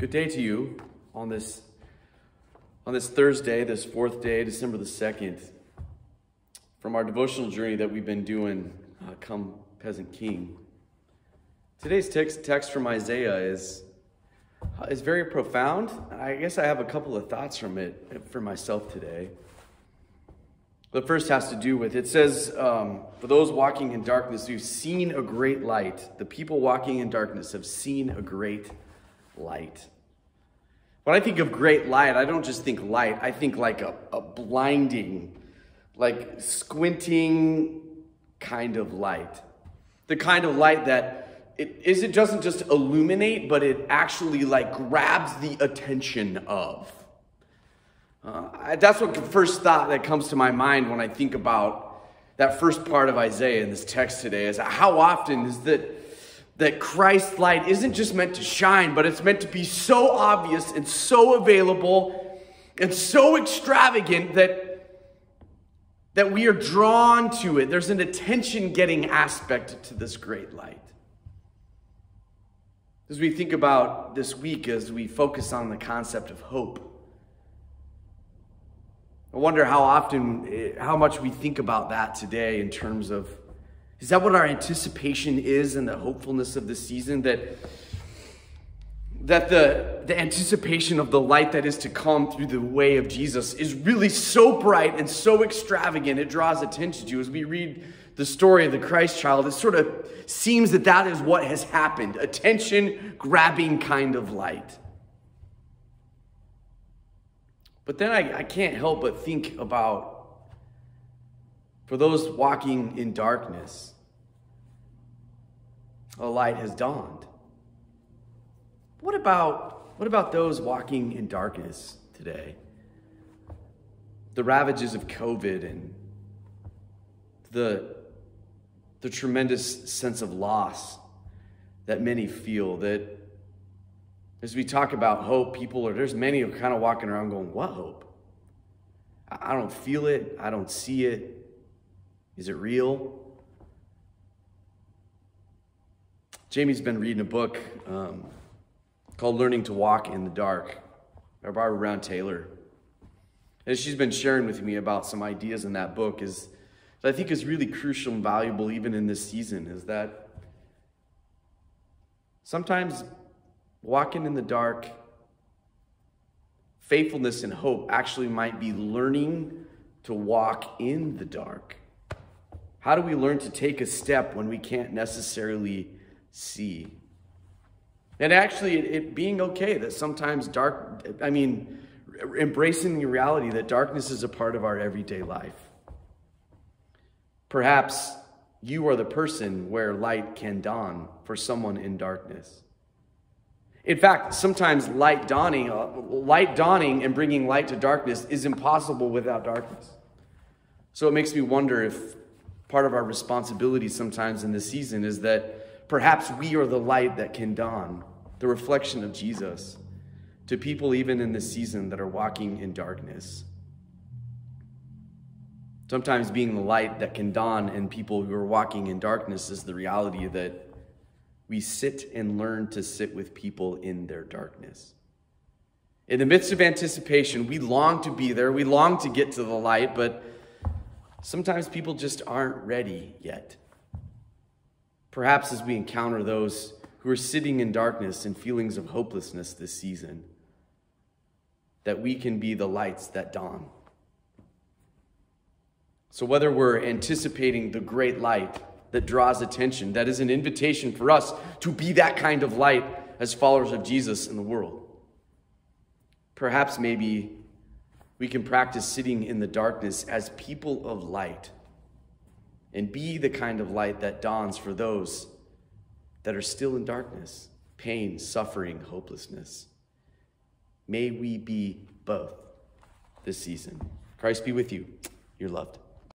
Good day to you on this Thursday, this fourth day, December the 2nd, from our devotional journey that we've been doing, Come Peasant King. Today's text from Isaiah is very profound. I guess I have a couple of thoughts from it for myself today. The first has to do with, it says, for those walking in darkness, who've seen a great light. The people walking in darkness have seen a great light. When I think of great light, I don't just think light. I think like a blinding, like squinting kind of light. The kind of light that it doesn't just illuminate, but it actually like grabs the attention of. That's what the first thought that comes to my mind when I think about that first part of Isaiah in this text today is how often is that Christ's light isn't just meant to shine, but it's meant to be so obvious and so available and so extravagant that we are drawn to it. There's an attention-getting aspect to this great light. As we think about this week, as we focus on the concept of hope, I wonder how much we think about that today in terms of, is that what our anticipation is in the hopefulness of the season? That the anticipation of the light that is to come through the way of Jesus is really so bright and so extravagant, it draws attention to. As we read the story of the Christ child, it sort of seems that is what has happened. Attention-grabbing kind of light. But then I can't help but think about, for those walking in darkness, a light has dawned. What about those walking in darkness today? The ravages of COVID and the tremendous sense of loss that many feel, that as we talk about hope, there's many who are kind of walking around going, what hope? I don't feel it. I don't see it. Is it real? Jamie's been reading a book called Learning to Walk in the Dark by Barbara Brown Taylor. And she's been sharing with me about some ideas in that book that I think is really crucial and valuable even in this season, is that sometimes walking in the dark, faithfulness and hope actually might be learning to walk in the dark. How do we learn to take a step when we can't necessarily see? And actually, it being okay that sometimes embracing the reality that darkness is a part of our everyday life. Perhaps you are the person where light can dawn for someone in darkness. In fact, sometimes light dawning and bringing light to darkness is impossible without darkness. So it makes me wonder if part of our responsibility sometimes in this season is that perhaps we are the light that can dawn, the reflection of Jesus, to people even in this season that are walking in darkness. Sometimes being the light that can dawn in people who are walking in darkness is the reality that we sit and learn to sit with people in their darkness. In the midst of anticipation, we long to be there. We long to get to the light, but sometimes people just aren't ready yet. Perhaps as we encounter those who are sitting in darkness and feelings of hopelessness this season, that we can be the lights that dawn. So whether we're anticipating the great light that draws attention, that is an invitation for us to be that kind of light as followers of Jesus in the world. Perhaps maybe we can practice sitting in the darkness as people of light and be the kind of light that dawns for those that are still in darkness, pain, suffering, hopelessness. May we be both this season. Christ be with you. You're loved.